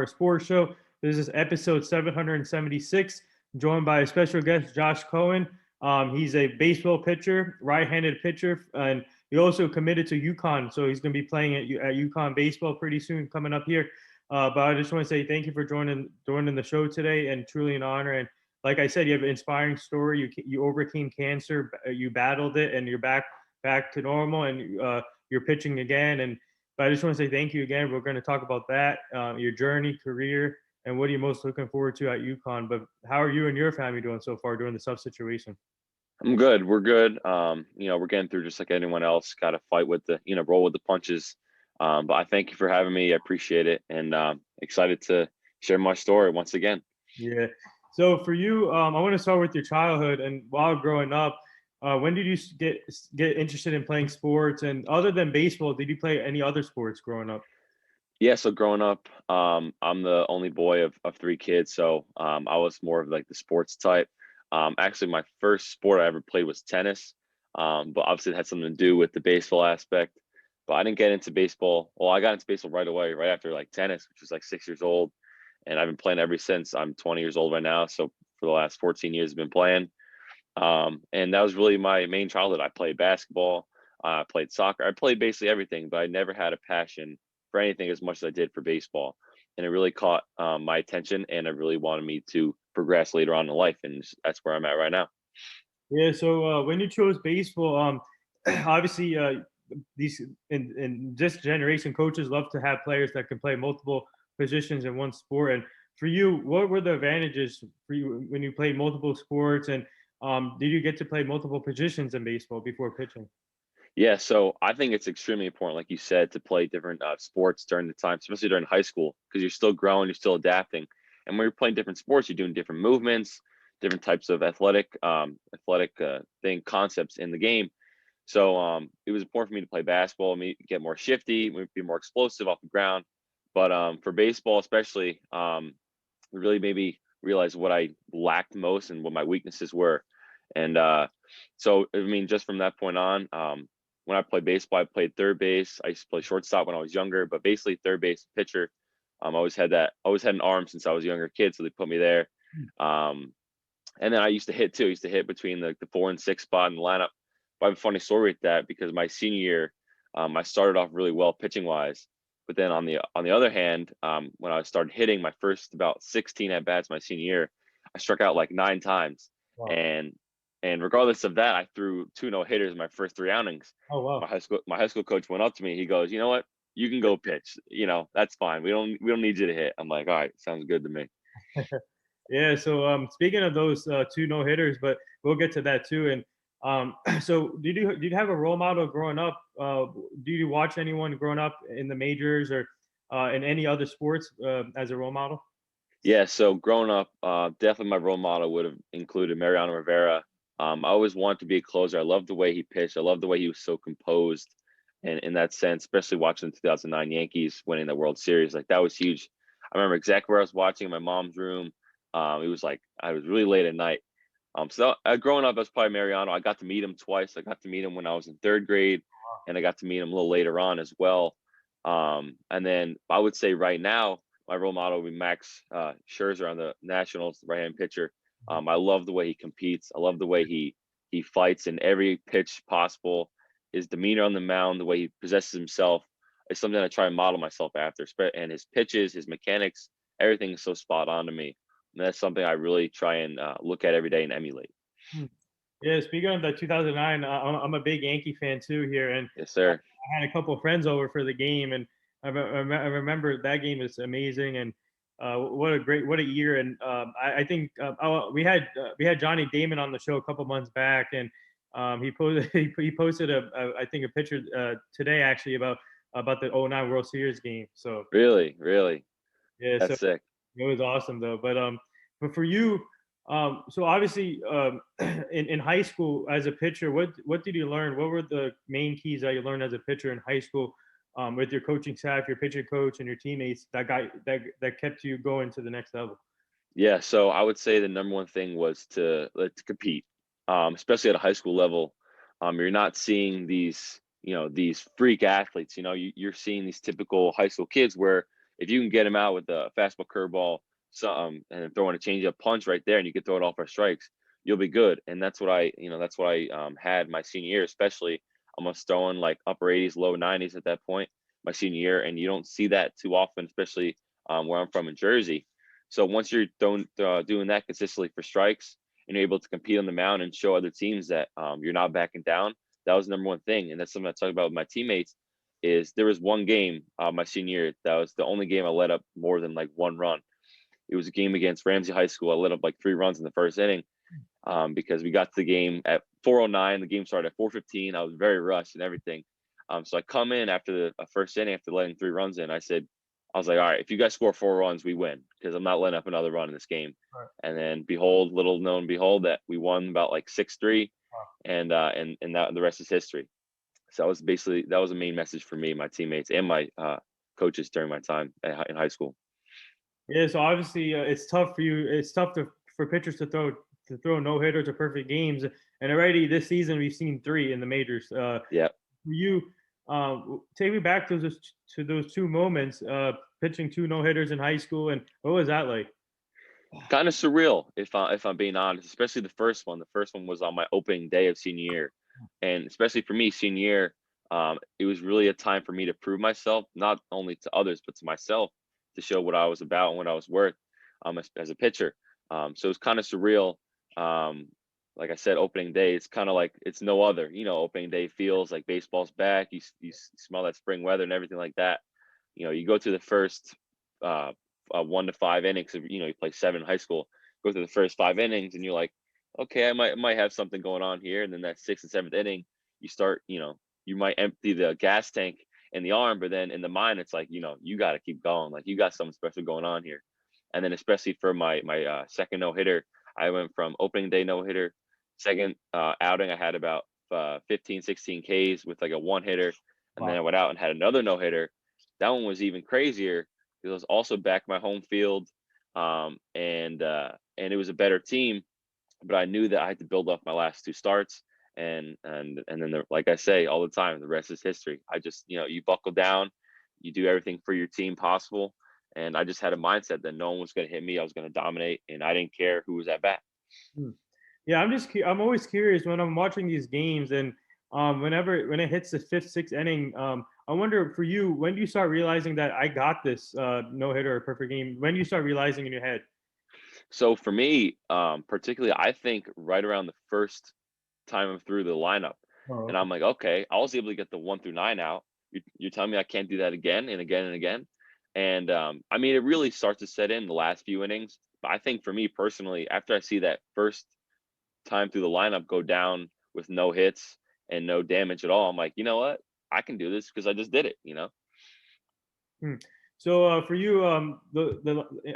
our sports show. This is episode 776, joined by a special guest, Josh Cohen. He's a baseball pitcher, right-handed pitcher, and he also committed to UConn, so he's going to be playing at UConn baseball pretty soon, coming up here. But I just want to say thank you for joining the show today, and truly an honor. And like I said, you have an inspiring story. You overcame cancer, you battled it, and you're back to normal, and you're pitching again. And but I just want to say thank you again. We're going to talk about that, your journey, career, and what are you most looking forward to at UConn. But how are you and your family doing so far during the tough situation? I'm good. We're good. We're getting through just like anyone else. Got to fight with roll with the punches. But I thank you for having me. I appreciate it, and excited to share my story once again. Yeah. So for you, I want to start with your childhood and while growing up. When did you get interested in playing sports? And other than baseball, did you play any other sports growing up? Yeah. So growing up, I'm the only boy of three kids, so I was more of like the sports type. Actually, my first sport I ever played was tennis, but obviously it had something to do with the baseball aspect. But I didn't get into baseball. Well, I got into baseball right away, right after like tennis, which was like 6 years old, and I've been playing ever since. I'm 20 years old right now, so for the last 14 years, I've been playing. And that was really my main childhood. I played basketball, I played soccer, I played basically everything, but I never had a passion for anything as much as I did for baseball. And it really caught my attention, and it really wanted me to progress later on in life. And that's where I'm at right now. Yeah. So when you chose baseball, obviously these in this generation, coaches love to have players that can play multiple positions in one sport. And for you, what were the advantages for you when you played multiple sports? And did you get to play multiple positions in baseball before pitching? Yeah, so I think it's extremely important, like you said, to play different sports during the time, especially during high school, because you're still growing, you're still adapting, and when you're playing different sports, you're doing different movements, different types of athletic thing concepts in the game. So it was important for me to play basketball, me get more shifty, be more explosive off the ground. But for baseball, especially, it really made me realize what I lacked most and what my weaknesses were. And so, I mean, just from that point on, when I played baseball, I played third base. I used to play shortstop when I was younger, but basically third base pitcher. I always had an arm since I was a younger kid, so they put me there. Um, and then I used to hit too. I used to hit between the 4 and 6 spot in the lineup. But I have a funny story with that because my senior year, I started off really well pitching wise. But then on the other hand, when I started hitting my first about 16 at bats my senior year, I struck out like 9 times. Wow. And and regardless of that, I threw two no hitters in my first three outings. Oh wow. My high school coach went up to me. He goes, "You know what? You can go pitch. That's fine. We don't need you to hit." I'm like, "All right, sounds good to me." Yeah. So speaking of those two no hitters, but we'll get to that too. And so did you have a role model growing up? Did you watch anyone growing up in the majors or in any other sports as a role model? Yeah, so growing up, definitely my role model would have included Mariano Rivera. I always wanted to be a closer. I loved the way he pitched. I loved the way he was so composed, and in that sense, especially watching the 2009 Yankees winning the World Series, like that was huge. I remember exactly where I was watching in my mom's room. It was like I was really late at night. Growing up, that's probably Mariano. I got to meet him twice. I got to meet him when I was in third grade, and I got to meet him a little later on as well. And then I would say right now, my role model would be Max Scherzer on the Nationals, the right-hand pitcher. I love the way he competes. I love the way he fights in every pitch possible. His demeanor on the mound, the way he possesses himself, is something I try and model myself after. And his pitches, his mechanics, everything is so spot on to me. And that's something I really try and look at every day and emulate. Hmm. Yeah, speaking of the 2009, I'm a big Yankee fan too here, and Yes, sir. I had a couple of friends over for the game, and I remember that game is amazing, and what a year, and I think we had Johnny Damon on the show a couple months back, and he posted he posted I think a picture today actually about the '09 World Series game. So Really, really. yeah, so That's sick. it was awesome though. But for you, so obviously, in high school as a pitcher, what did you learn? What were the main keys that you learned as a pitcher in high school, with your coaching staff, your pitching coach, and your teammates that kept you going to the next level? Yeah, so I would say the number one thing was to compete, especially at a high school level. You're not seeing these freak athletes. You're seeing these typical high school kids where if you can get him out with a fastball, curveball, and then throwing a changeup punch right there, and you can throw it off for strikes, you'll be good. And that's what I had my senior year, especially. I was throwing like upper 80s, low 90s at that point my senior year, and you don't see that too often, especially where I'm from in Jersey. So once you're doing that consistently for strikes, and you're able to compete on the mound and show other teams that you're not backing down, that was the number one thing. And that's something I talk about with my teammates. Is there was one game my senior year that was the only game I let up more than like one run. It was a game against Ramsey High School. I let up like 3 runs in the first inning because we got to the game at 4:09. The game started at 4:15. I was very rushed and everything. So I come in after the first inning after letting 3 runs in. I was like, all right, if you guys score 4 runs, we win because I'm not letting up another run in this game. Right. And then behold, little known behold, that we won about like 6-3, Wow. and that the rest is history. So that was the main message for me, my teammates, and my coaches during my time in high school. Yeah, so obviously it's tough for you. It's tough for pitchers to throw no hitters or perfect games. And already this season we've seen 3 in the majors. Yeah. For you, take me back to those 2 moments, pitching 2 no hitters in high school, and what was that like? Kind of surreal, if I'm being honest, especially the first one. The first one was on my opening day of senior year, and especially for me, senior year, it was really a time for me to prove myself, not only to others but to myself, to show what I was about and what I was worth, as a pitcher. So it was kind of surreal. Um, like I said, opening day, it's kind of like it's no other. Opening day feels like baseball's back. You smell that spring weather and everything like that. You go to the first uh, 1 to 5 innings. You play 7 in high school. Go through the first 5 innings, and you're like, okay, I might have something going on here. And then that 6th and 7th inning, you start, you might empty the gas tank in the arm, but then in the mind, it's like, you got to keep going. Like you got something special going on here. And then especially for my second no hitter, I went from opening day no hitter, second outing, I had about 15, 16 Ks with like a one hitter, and then Wow. I went out and had another no hitter. That one was even crazier. It was also back my home field, and it was a better team, but I knew that I had to build up my last 2 starts, and then like I say all the time, the rest is history. I just you buckle down, you do everything for your team possible, and I just had a mindset that no one was going to hit me. I was going to dominate, and I didn't care who was at bat. Hmm. Yeah, I'm always curious when I'm watching these games, and when it hits the 5th, 6th inning, I wonder for you, when do you start realizing that I got this no hitter or perfect game? When do you start realizing in your head? So for me, particularly, I think right around the first time I'm through the lineup, Oh, and okay. I'm like, okay, I was able to get the 1 through 9 out. You're telling me I can't do that again and again and again? And I mean, it really starts to set in the last few innings. But I think for me personally, after I see that first time through the lineup go down with no hits and no damage at all, I'm like, you know what? I can do this because I just did it. Hmm. So for you,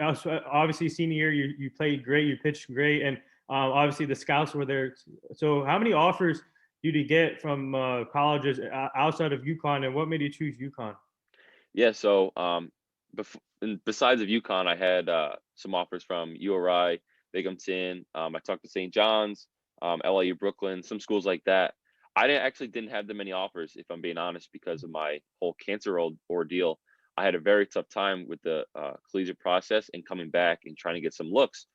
obviously senior year, you played great, you pitched great, and obviously the scouts were there. So how many offers did you get from colleges outside of UConn, and what made you choose UConn? Yeah. So besides of UConn, I had some offers from URI, Binghamton. I talked to St. John's, LIU, Brooklyn, some schools like that. I didn't have that many offers, if I'm being honest, because of my whole cancer ordeal. I had a very tough time with the collegiate process and coming back and trying to get some looks.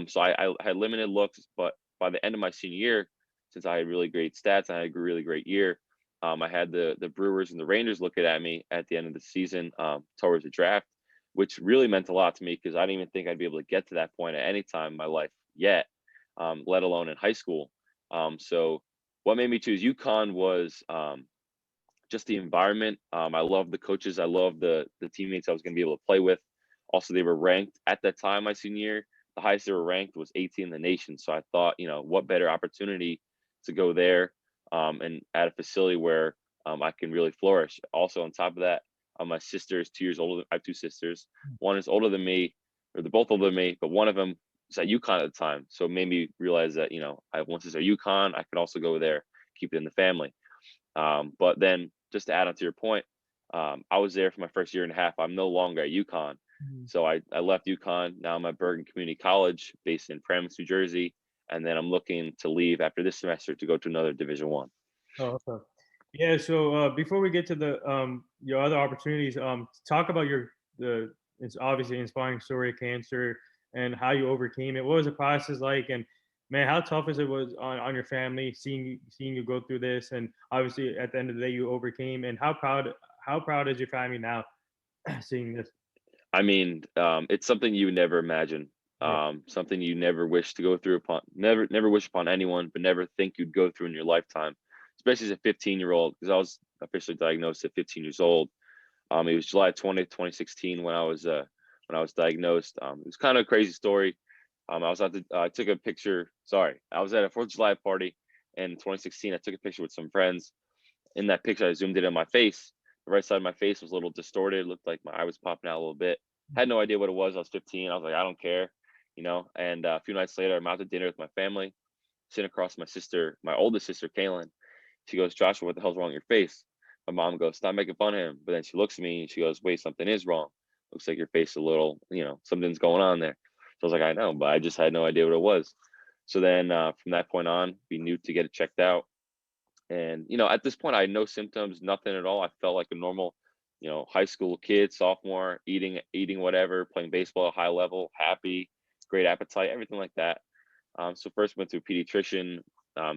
So I had limited looks, but by the end of my senior year, since I had really great stats, I had a really great year. I had the Brewers and the Rangers looking at me at the end of the season towards the draft, which really meant a lot to me because I didn't even think I'd be able to get to that point at any time in my life yet, let alone in high school. So what made me choose UConn was just the environment. I love the coaches. I love the teammates I was going to be able to play with. Also, they were ranked at that time my senior year. The highest they were ranked was 18 in the nation. So I thought, what better opportunity to go there and at a facility where I can really flourish. Also, on top of that, my sister is 2 years older. I have 2 sisters. One is older than me, or they're both older than me, but one of them was at UConn at the time. So it made me realize that, I have one sister at UConn. I could also go there, keep it in the family. But then just to add on to your point, I was there for my first year and a half. I'm no longer at UConn. Mhm. So I left UConn. Now I'm at Bergen Community College based in Paramus, New Jersey. And then I'm looking to leave after this semester to go to another Division One. Oh, okay. Yeah. So before we get to the your other opportunities, talk about the it's obviously an inspiring story of cancer and how you overcame it. What was the process like? And man, how tough is it was on your family seeing you go through this? And obviously, at the end of the day, you overcame. And how proud is your family now seeing this? I mean, it's something you would never imagine. Yeah, Something you never wish to go through upon, never wish upon anyone, but never think you'd go through in your lifetime, especially as a 15-year-old, because I was officially diagnosed at 15 years old. It was July 20th, 2016 when I was diagnosed. It was kind of a crazy story. I took a picture. Sorry, I was at a 4th of July party in 2016. I took a picture with some friends. In that picture, I zoomed in on my face. The right side of my face was a little distorted. It looked like my eye was popping out a little bit. Had no idea what it was. I was 15. I was like, I don't care, you know. And a few nights later, I'm out to dinner with my family, sitting across my sister, my oldest sister, Kaylin. She goes, Joshua, what the hell's wrong with your face? My mom goes, stop making fun of him. But then she looks at me and she goes, wait, something is wrong. Looks like your face a little, something's going on there. So I was like, I know, but I just had no idea what it was. So then from that point on, we knew to get it checked out. And, at this point, I had no symptoms, nothing at all. I felt like a normal, high school kid, sophomore, eating whatever, playing baseball at a high level, happy, great appetite, everything like that. So first went to a pediatrician.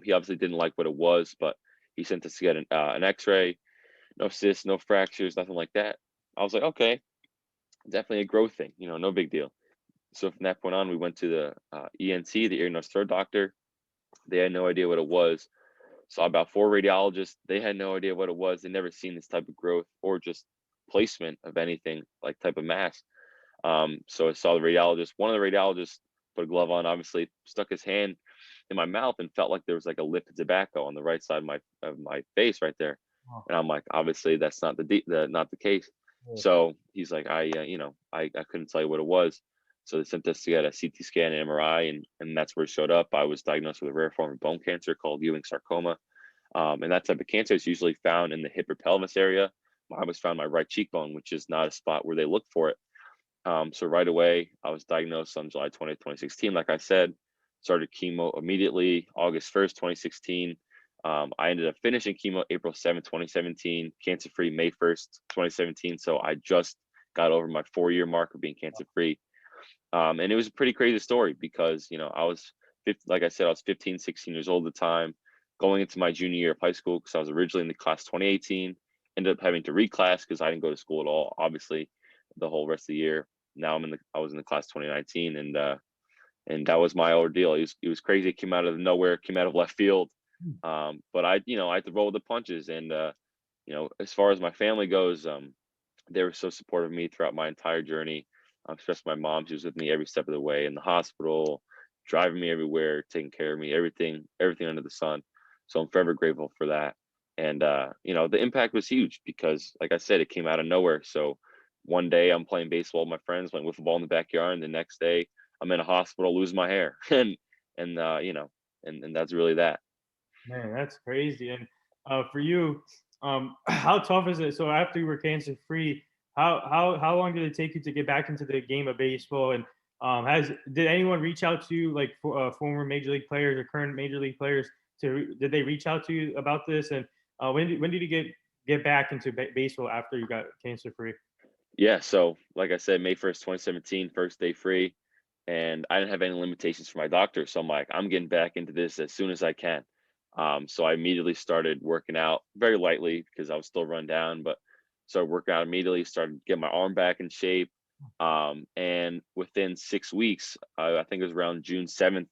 He obviously didn't like what it was, but he sent us to get an X-ray. No cysts, no fractures, nothing like that. I was like, okay, definitely a growth thing, no big deal. So from that point on, we went to the ENT, the ear, nose, throat doctor. They had no idea what it was. Saw about 4 radiologists. They had no idea what it was. They never seen this type of growth or just placement of anything like type of mass. So I saw the radiologist. One of the radiologists put a glove on, obviously stuck his hand in my mouth and felt like there was like a lip of tobacco on the right side of my face right there. oh, And I'm like, obviously that's not not the case. yeah, So he's like, I couldn't tell you what it was. So they sent us to get a CT scan and MRI, and that's where it showed up. I was diagnosed with a rare form of bone cancer called Ewing sarcoma. And that type of cancer is usually found in the hip or pelvis area. Mine was found in my right cheekbone, which is not a spot where they look for it. So right away, I was diagnosed on July 20th, 2016. Like I said, started chemo immediately, August 1st, 2016. I ended up finishing chemo April 7th, 2017, cancer-free May 1st, 2017. So I just got over my 4-year mark of being cancer-free. And it was a pretty crazy story because, like I said, I was 15, 16 years old at the time, going into my junior year of high school because I was originally in the class 2018, ended up having to reclass because I didn't go to school at all, obviously, the whole rest of the year. Now I was in the class 2019, and that was my ordeal. It was crazy. It came out of nowhere, came out of left field. But I had to roll with the punches. And as far as my family goes, they were so supportive of me throughout my entire journey. Especially my mom, she was with me every step of the way in the hospital, driving me everywhere, taking care of me, everything under the sun. So I'm forever grateful for that. And the impact was huge because, like I said, it came out of nowhere. So one day I'm playing baseball with my friends, playing wiffle ball in the backyard, and the next day I'm in a hospital losing my hair, and that's really that. man, that's crazy. And for you, how tough is it? So after you were cancer free, how long did it take you to get back into the game of baseball? And has did anyone reach out to you, like former major league players or current major league players? Did they reach out to you about this? And when did you get back into baseball after you got cancer free? Yeah, so like I said, May 1st, 2017, first day free, and I didn't have any limitations for my doctor. So I'm like, I'm getting back into this as soon as I can. So I immediately started working out very lightly because I was still run down, but started working out immediately, started getting my arm back in shape. And within 6 weeks, I think it was around June 7th,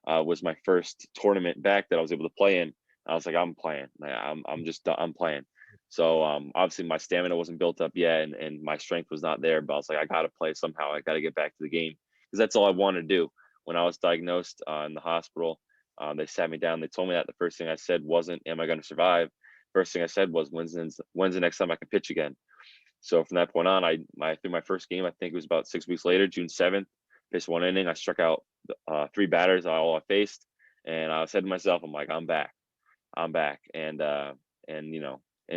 was my first tournament back that I was able to play in. I was like, I'm playing. I'm playing. So obviously my stamina wasn't built up yet, and my strength was not there. But I was like, I got to play somehow. I got to get back to the game because that's all I wanted to do. When I was diagnosed in the hospital, they sat me down. They told me that the first thing I said wasn't, "Am I going to survive?" First thing I said was, "When's the next time I can pitch again?" So from that point on, I threw my first game. I think it was about 6 weeks later, June 7th. Pitched one inning. I struck out 3 batters, all I faced, and I said to myself, "I'm like, I'm back." And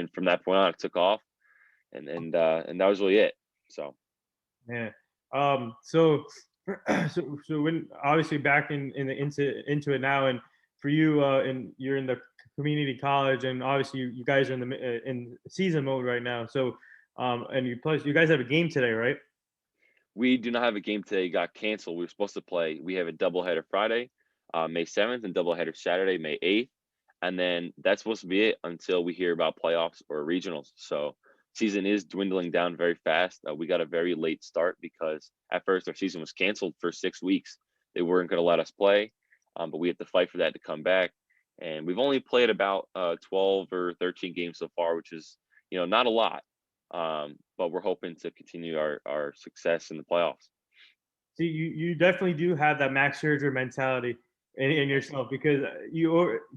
from that point on, it took off, and that was really it. So Yeah. So, so when obviously back in the into it now, and for you, and you're in the community college, and obviously you guys are in season mode right now. So, And you guys have a game today, right? We do not have a game today. It got canceled. We were supposed to play. We have a doubleheader Friday, May 7th, and doubleheader Saturday, May 8th. And then that's supposed to be it until we hear about playoffs or regionals. So season is dwindling down very fast. We got a very late start because at first our season was canceled for 6 weeks. They weren't going to let us play, but we had to fight for that to come back. And we've only played about 12 or 13 games so far, which is, not a lot. But we're hoping to continue our success in the playoffs. See, you definitely do have that Max Scherzer mentality in yourself because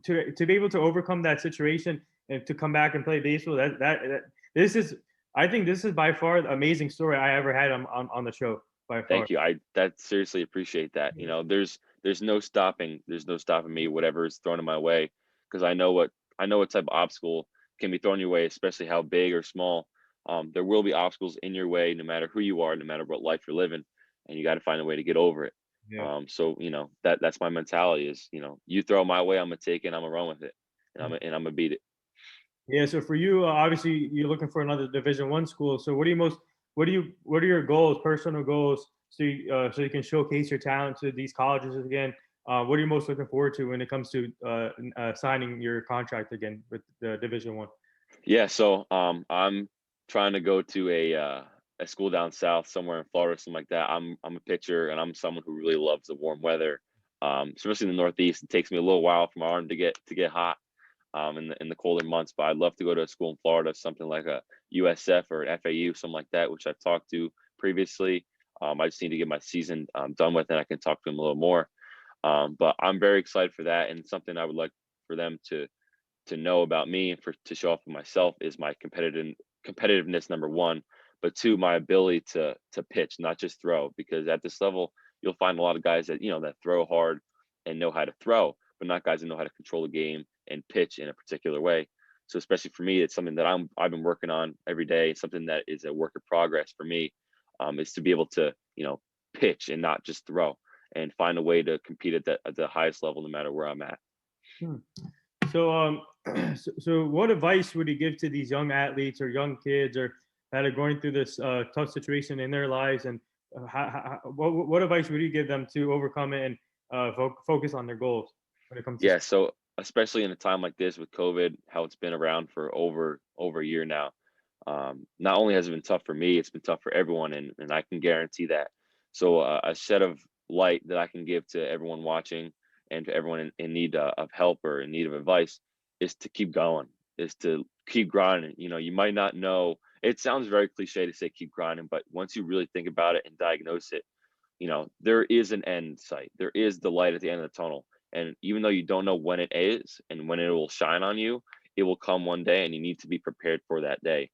to be able to overcome that situation and to come back and play baseball. That this is I think this is by far the amazing story I ever had on the show by far. Thank you. I that seriously appreciate that. There's no stopping me, whatever is thrown in my way, because I know what type of obstacle can be thrown your way, especially how big or small. There will be obstacles in your way, no matter who you are, no matter what life you're living, and you got to find a way to get over it. Yeah. So that's my mentality is, you throw my way, I'm gonna take it, I'm gonna run with it, and I'm gonna beat it. Yeah. So for you, obviously, you're looking for another Division 1 school. So what are your goals, personal goals, so you can showcase your talent to these colleges again? What are you most looking forward to when it comes to signing your contract again with the Division 1? Yeah, so I'm trying to go to a school down south, somewhere in Florida, something like that. I'm a pitcher, and I'm someone who really loves the warm weather. Especially in the Northeast, it takes me a little while for my arm to get hot in the colder months. But I'd love to go to a school in Florida, something like a USF or an FAU, something like that, which I've talked to previously. I just need to get my season done with, and I can talk to them a little more. But I'm very excited for that, and something I would like for them to know about me and to show off for myself is my competitiveness, number one, but two, my ability to pitch, not just throw, because at this level you'll find a lot of guys that throw hard and know how to throw, but not guys that know how to control the game and pitch in a particular way. So especially for me, it's something that I've been working on every day. It's something that is a work in progress for me, is to be able to pitch and not just throw, and find a way to compete at the highest level no matter where I'm at. Hmm. So, so what advice would you give to these young athletes or young kids or that are going through this tough situation in their lives? And what advice would you give them to overcome it and focus on their goals when it comes to Yeah, so especially in a time like this with COVID, how it's been around for over a year now. Not only has it been tough for me, it's been tough for everyone, and I can guarantee that. So a shed of light that I can give to everyone watching and to everyone in need of help or in need of advice is to keep going, is to keep grinding. You might not know. It sounds very cliche to say keep grinding, but once you really think about it and diagnose it, there is an end sight. There is the light at the end of the tunnel. And even though you don't know when it is and when it will shine on you, it will come one day, and you need to be prepared for that day.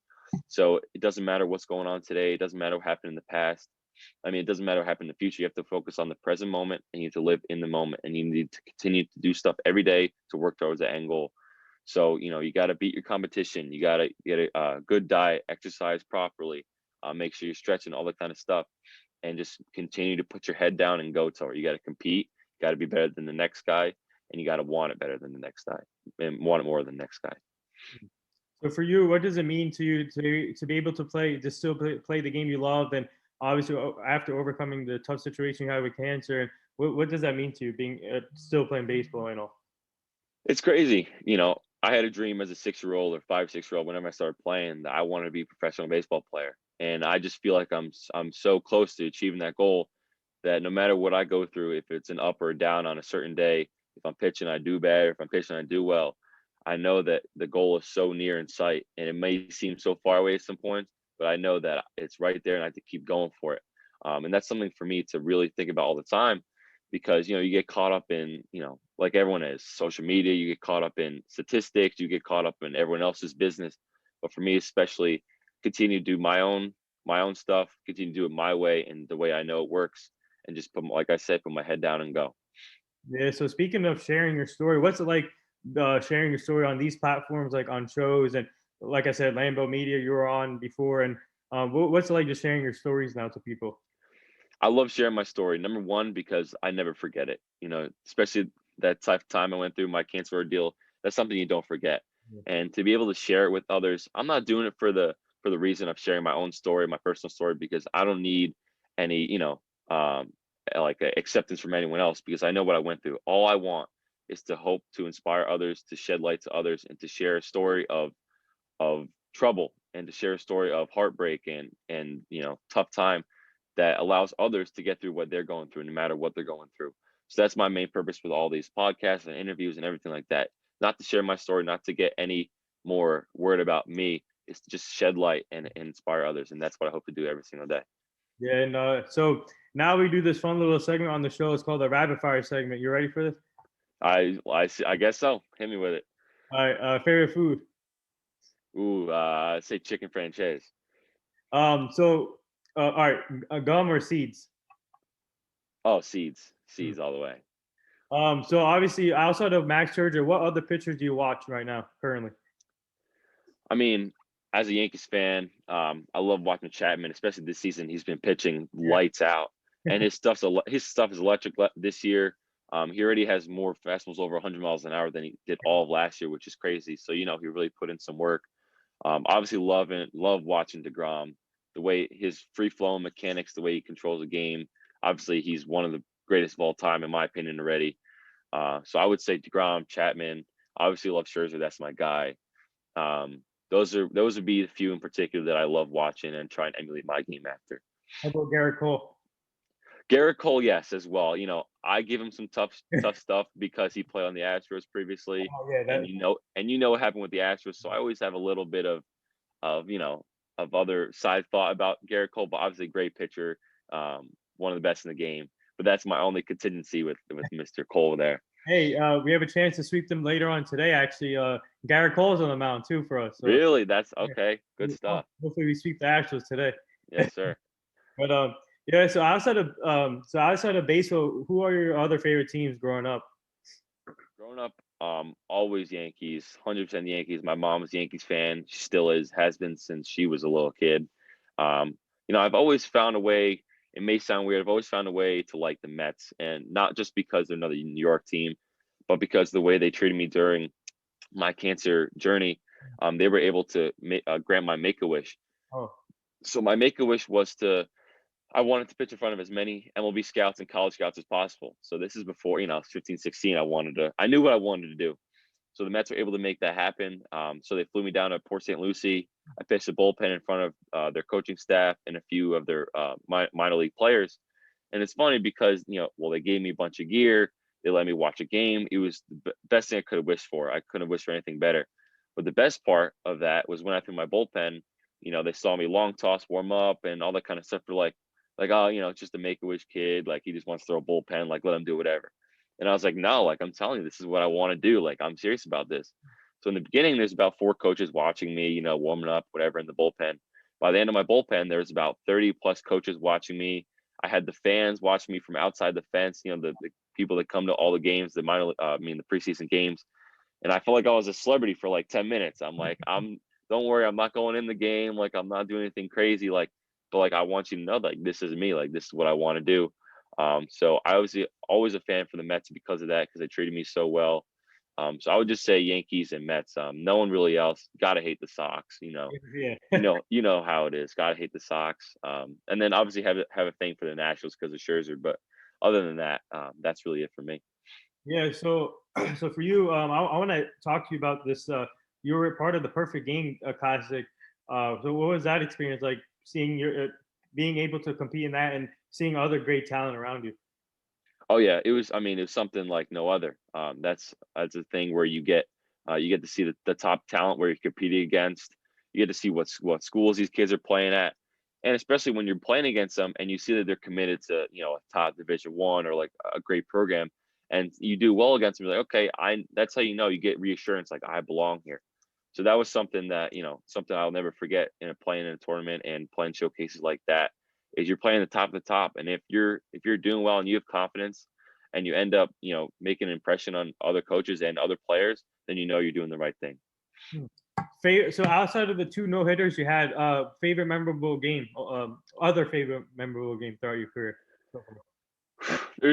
So it doesn't matter what's going on today. It doesn't matter what happened in the past. I mean, it doesn't matter what happened in the future. You have to focus on the present moment, and you have to live in the moment, and you need to continue to do stuff every day to work towards that end goal. So, you got to beat your competition. You got to get a good diet, exercise properly, make sure you're stretching, all that kind of stuff, and just continue to put your head down and go to it. You got to compete, got to be better than the next guy, and you got to want it better than the next guy and want it more than the next guy. So for you, what does it mean to you to be able to still play the game you love, and obviously after overcoming the tough situation you had with cancer, and what does that mean to you being still playing baseball and all? It's crazy. I had a dream as a 6-year-old or 5, 6-year-old whenever I started playing that I wanted to be a professional baseball player. And I just feel like I'm so close to achieving that goal that no matter what I go through, if it's an up or a down on a certain day, if I'm pitching, I do bad, or if I'm pitching, I do well, I know that the goal is so near in sight, and it may seem so far away at some points, but I know that it's right there, and I have to keep going for it. And that's something for me to really think about all the time, because you get caught up in, like everyone is, social media. You get caught up in statistics. You get caught up in everyone else's business. But for me, especially, continue to do my own stuff, continue to do it my way and the way I know it works, and just like I said, put my head down and go. Yeah. So speaking of sharing your story, what's it like sharing your story on these platforms, like on shows and like I said, Lambeau Media, you were on before, and what's it like just sharing your stories now to people? I love sharing my story. Number one, because I never forget it. Especially that tough time I went through, my cancer ordeal. That's something you don't forget. Yeah. And to be able to share it with others, I'm not doing it for for the reason of sharing my own story, my personal story, because I don't need any, acceptance from anyone else because I know what I went through. All I want is to hope to inspire others, to shed light to others, and to share a story of trouble and to share a story of heartbreak and tough time that allows others to get through what they're going through no matter what they're going through. So that's my main purpose with all these podcasts and interviews and everything like that. Not to share my story, not to get any more word about me, is to just shed light and inspire others, and that's what I hope to do every single day. Yeah, and so now we do this fun little segment on the show. It's called the rapid fire segment. You ready for this? I guess so. Hit me with it. All right, favorite food. Ooh, I'd say chicken franchise. All right, gum or seeds? Oh, seeds, Hmm. seeds all the way. So obviously outside of Max Scherzer, what other pitchers do you watch right now currently? I mean, as a Yankees fan, I love watching Chapman, especially this season. He's been pitching lights out, and his stuff is electric this year. He already has more fastballs over 100 miles an hour than he did all of last year, which is crazy. So he really put in some work. Obviously, love watching Degrom, the way his free flowing mechanics, the way he controls the game. Obviously, he's one of the greatest of all time, in my opinion, already. So I would say Degrom, Chapman. Obviously, love Scherzer. That's my guy. Um, those would be the few in particular that I love watching and try and emulate my game after. How about Garrett Cole? Garrett Cole, yes, as well. I give him some tough stuff because he played on the Astros previously, Oh yeah, that and what happened with the Astros. So I always have a little bit of of other side thought about Garrett Cole, but obviously great pitcher, one of the best in the game. But that's my only contingency with Mr. Cole there. hey, we have a chance to sweep them later on today. Actually, Garrett Cole's on the mound too for us. So Really, that's yeah, okay. Good stuff. hopefully we sweep the Astros today. Yes, sir. But yeah. So outside of baseball, who are your other favorite teams growing up? Growing up, always Yankees, 100% Yankees. My mom's a Yankees fan. She still is, has been since she was a little kid. I've always found a way. It may sound weird. I've always found a way to like the Mets, and not just because they're another New York team, but because the way they treated me during my cancer journey, they were able to grant my make a wish. Oh, So my make a wish was to I wanted to pitch in front of as many MLB scouts and college scouts as possible. So this is before, I was 15, 16. I knew what I wanted to do. So the Mets were able to make that happen. So they flew me down to Port St. Lucie. I pitched a bullpen in front of their coaching staff and a few of their minor league players. And it's funny because, they gave me a bunch of gear. They let me watch a game. It was the best thing I could have wished for. I couldn't have wished for anything better. But the best part of that was when I threw my bullpen, they saw me long toss, warm up, and all that kind of stuff. For oh, it's just a make-a-wish kid. Like, he just wants to throw a bullpen. Like, let him do whatever. And I was like, no, like, I'm telling you, this is what I want to do. Like, I'm serious about this. So in the beginning, there's about 4 coaches watching me, warming up, whatever, in the bullpen. By the end of my bullpen, there's about 30 plus coaches watching me. I had the fans watching me from outside the fence, the people that come to all the games, the preseason games. And I felt like I was a celebrity for like 10 minutes. I'm like, don't worry, I'm not going in the game. Like, I'm not doing anything crazy. Like, but like, I want you to know, like, this is me. Like, this is what I want to do. So I was always a fan for the Mets because of that, because they treated me so well. So I would just say Yankees and Mets. No one really else. Gotta hate the Sox. yeah. How it is. Gotta hate the Sox. And then obviously have a thing for the Nationals because of Scherzer. But other than that, that's really it for me. Yeah, so so for you, I want to talk to you about this. You were part of the Perfect Game Classic. So what was that experience like? Seeing your being able to compete in that and seeing other great talent around you. Oh yeah, it was. I mean, it was something like no other. That's a thing where you get to see the top talent where you're competing against. You get to see what schools these kids are playing at, and especially when you're playing against them and you see that they're committed to a top Division 1 or like a great program, and you do well against them. You're like, okay, that's how you get reassurance, like I belong here. So that was something that something I'll never forget in playing in a tournament and playing showcases like that is you're playing the top of the top. And if you're doing well and you have confidence and you end up, making an impression on other coaches and other players, then you're doing the right thing. Hmm. So outside of the 2 no hitters you had, favorite memorable game, other favorite memorable game throughout your career.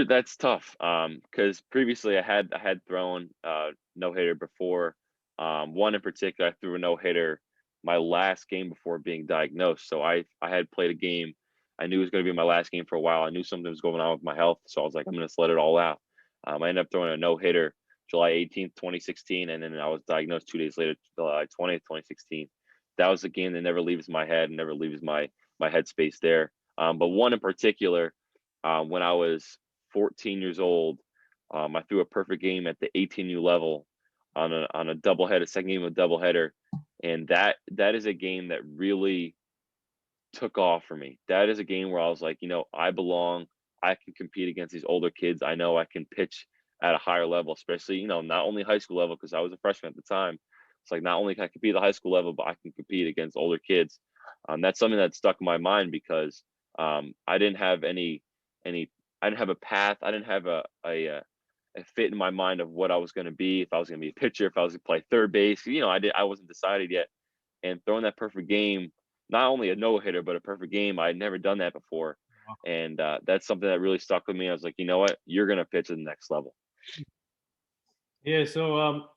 That's tough. Because previously I had thrown no hitter before. One in particular, I threw a no hitter my last game before being diagnosed. So I had played a game. I knew it was going to be my last game for a while. I knew something was going on with my health, so I was like, I'm going to let it all out. I ended up throwing a no hitter July 18th, 2016, and then I was diagnosed 2 days later, July 20th, 2016. That was a game that never leaves my head and never leaves my headspace there. But one in particular, when I was 14 years old, I threw a perfect game at the 18U level on a doubleheader, second game of a doubleheader, and that is a game that really took off for me. That is a game where I was like, I belong. I can compete against these older kids. I know I can pitch at a higher level, especially, not only high school level, because I was a freshman at the time. It's like not only can I compete at the high school level, but I can compete against older kids. That's something that stuck in my mind because I didn't have any I didn't have a path. I didn't have a fit in my mind of what I was going to be. If I was going to be a pitcher, if I was going to play third base, I wasn't decided yet. And throwing that perfect game, not only a no hitter, but a perfect game. I had never done that before. And that's something that really stuck with me. I was like, you know what? You're going to pitch at the next level. Yeah. So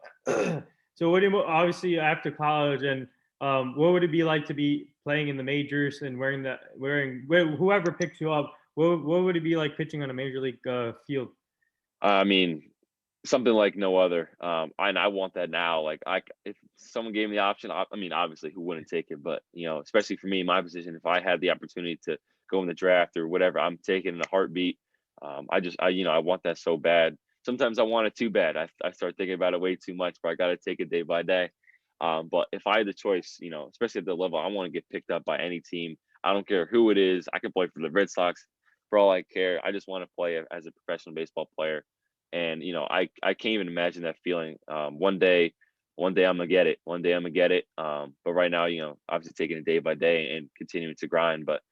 so what do you obviously after college and what would it be like to be playing in the majors and whoever picks you up? What would it be like pitching on a major league field? I mean, something like no other. And I want that now. Like if someone gave me the option, I mean, obviously, who wouldn't take it? But especially for me, in my position, if I had the opportunity to go in the draft or whatever, I'm taking in a heartbeat. I want that so bad. Sometimes I want it too bad. I start thinking about it way too much, but I got to take it day by day. But if I had the choice, especially at the level, I want to get picked up by any team. I don't care who it is. I can play for the Red Sox for all I care. I just want to play as a professional baseball player. And I can't even imagine that feeling. One day I'm gonna get it. One day I'm gonna get it. But right now, obviously taking it day by day and continuing to grind. But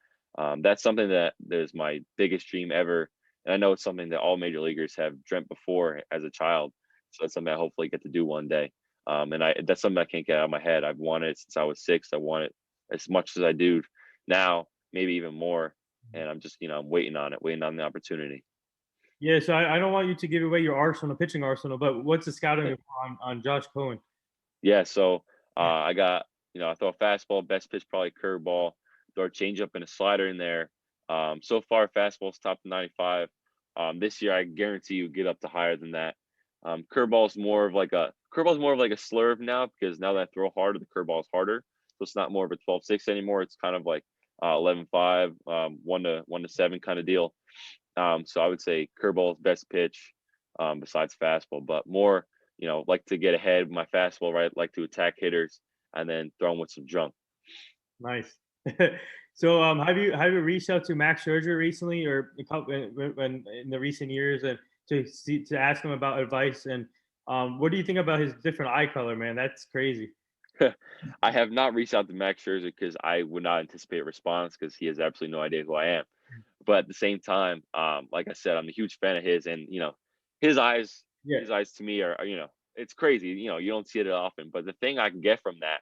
that's something that is my biggest dream ever. And I know it's something that all major leaguers have dreamt before as a child. So that's something I hopefully get to do one day. And that's something I can't get out of my head. I've wanted it since I was 6. I want it as much as I do now, maybe even more. And I'm just, I'm waiting on it, waiting on the opportunity. Yeah, so I don't want you to give away your arsenal, pitching arsenal, but what's the scouting report on Josh Cohen? Yeah, so I got, I throw a fastball, best pitch probably curveball, throw a changeup and a slider in there. So far, fastball's top to 95. This year, I guarantee you get up to higher than that. Curveball's more of like a slurve now because now that I throw harder, the curveball is harder. So it's not more of a 12-6 anymore. It's kind of like 11-5, 1-7 kind of deal. So I would say curveball is best pitch besides fastball, but more, like to get ahead with my fastball, right? Like to attack hitters and then throw them with some junk. Nice. So have you reached out to Max Scherzer recently or when in the recent years and to ask him about advice and what do you think about his different eye color, man? That's crazy. I have not reached out to Max Scherzer because I would not anticipate a response because he has absolutely no idea who I am. But at the same time, like I said, I'm a huge fan of his, and his eyes, Yeah. his eyes to me are it's crazy. You don't see it often, but the thing I can get from that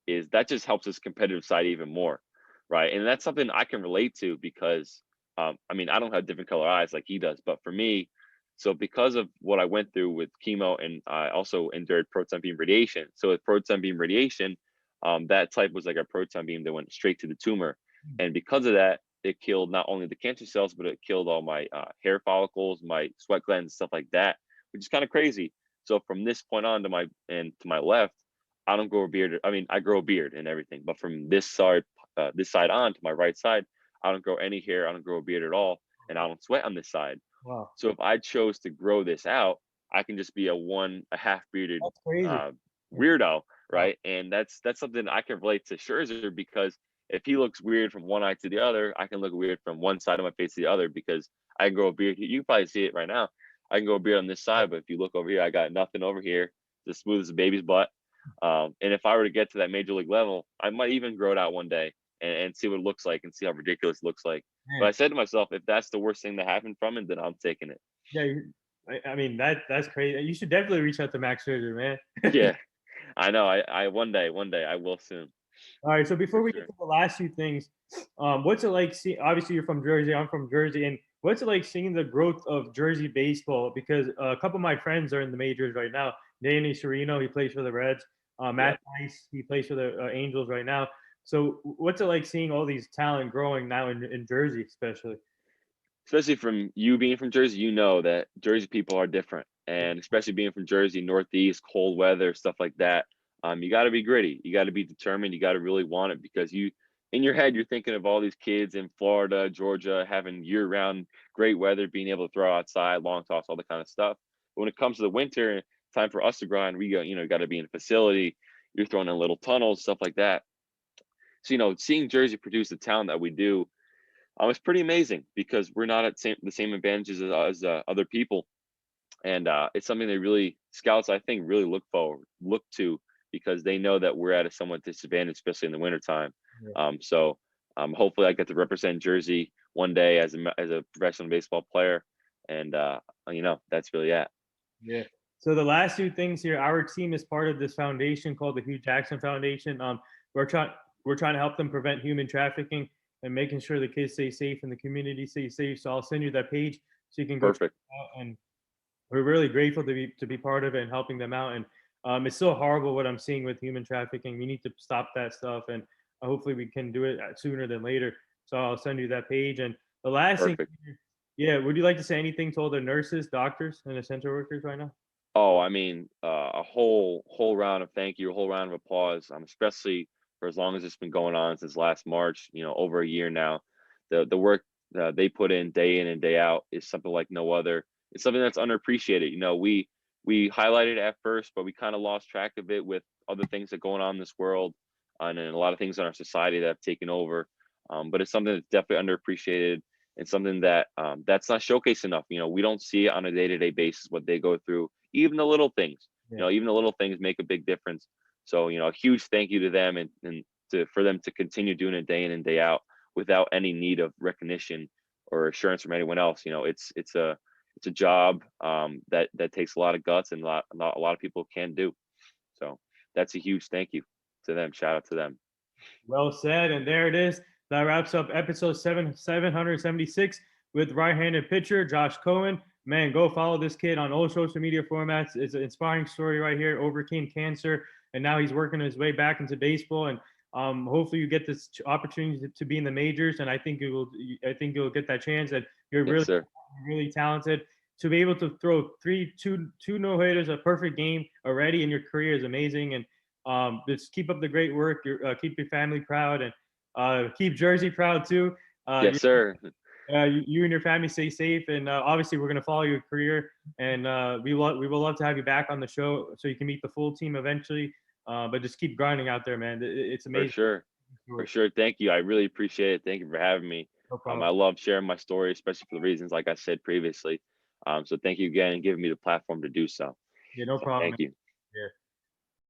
is that just helps his competitive side even more, right? And that's something I can relate to because, I mean, I don't have different color eyes like he does, but for me, so because of what I went through with chemo, and I also endured proton beam radiation. So with proton beam radiation, that type was like a proton beam that went straight to the tumor, and because of that, it killed not only the cancer cells, but it killed all my hair follicles, my sweat glands, stuff like that, which is kind of crazy. So from this point on to my left, I don't grow a beard. I mean, I grow a beard and everything, but from this side on to my right side, I don't grow any hair. I don't grow a beard at all, and I don't sweat on this side. Wow. So if I chose to grow this out, I can just be a half bearded That's crazy. uh, weirdo, right? And that's something I can relate to Scherzer because if he looks weird from one eye to the other, I can look weird from one side of my face to the other because I can grow a beard. You can probably see it right now. I can grow a beard on this side, but if you look over here, I got nothing over here. It's as smooth as a baby's butt. And if I were to get to that major league level, I might even grow it out one day and see what it looks like and see how ridiculous it looks like. But I Man. said to myself, if that's the worst thing that happened from it, then I'm taking it. Yeah, I mean that's crazy. You should definitely reach out to Max Scherzer, man. Yeah, I know. I one day I will soon All right, so before for we get sure. to the last few things, what's it like? Obviously, you're from Jersey. I'm from Jersey, and what's it like seeing the growth of Jersey baseball? Because a couple of my friends are in the majors right now. Danny Serino, he plays for the Reds. Yeah. Matt Nice, he plays for the Angels right now. So what's it like seeing all these talent growing now in Jersey, especially? Especially from you being from Jersey, you know that Jersey people are different, and especially being from Jersey, Northeast, cold weather, stuff like that. You got to be gritty. You got to be determined. You got to really want it because in your head, you're thinking of all these kids in Florida, Georgia, having year-round great weather, being able to throw outside, long toss, all that kind of stuff. But when it comes to the winter, time for us to grind, we go, got to be in a facility. You're throwing in little tunnels, stuff like that. So seeing Jersey produce the talent that we do, it's pretty amazing because we're not at the same advantages as other people, and it's something they really scouts I think really look to because they know that we're at a somewhat disadvantage, especially in the wintertime. Yeah. Hopefully I get to represent Jersey one day as a professional baseball player, and that's really it. Yeah. So the last two things here, our team is part of this foundation called the Hugh Jackson Foundation. We're trying we're trying to help them prevent human trafficking and making sure the kids stay safe and the community stays safe. So I'll send you that page so you can go check Perfect. it out. And we're really grateful to be part of it and helping them out. And it's so horrible what I'm seeing with human trafficking. We need to stop that stuff, and hopefully we can do it sooner than later. So I'll send you that page. And the last thing, Perfect. yeah, would you like to say anything to all the nurses, doctors, and essential workers right now? Oh, I mean, a whole round of thank you, a whole round of applause, especially for as long as it's been going on since last March. Over a year now. The work they put in and day out is something like no other. It's something that's underappreciated. We highlighted it at first, but we kind of lost track of it with other things that are going on in this world, and then a lot of things in our society that have taken over. But it's something that's definitely underappreciated and something that's not showcased enough. We don't see it on a day-to-day basis what they go through, even the little things. Yeah. Even the little things make a big difference. So a huge thank you to them, and for them to continue doing it day in and day out without any need of recognition or assurance from anyone else. It's a job that takes a lot of guts and a lot of people can't do. So that's a huge thank you to them. Shout out to them. Well said. And there it is. That wraps up episode 776 with right-handed pitcher Josh Cohen. Man, go follow this kid on all social media formats. It's an inspiring story right here. Overcame cancer, and now he's working his way back into baseball. And hopefully, you get this opportunity to be in the majors. And I think you will. I think you'll get that chance. That you're Yes, really, sir. really talented. To be able to throw two no hitters, a perfect game already in your career is amazing. And just keep up the great work. Keep your family proud, and keep Jersey proud too. Yes, sir. You and your family stay safe, and obviously we're gonna follow your career, and we will love to have you back on the show so you can meet the full team eventually. But just keep grinding out there, man. It's For amazing. sure. For sure. Thank you. I really appreciate it. Thank you for having me. No problem. I love sharing my story, especially for the reasons like I said previously. So thank you again and giving me the platform to do so. Yeah, no So problem. thank you.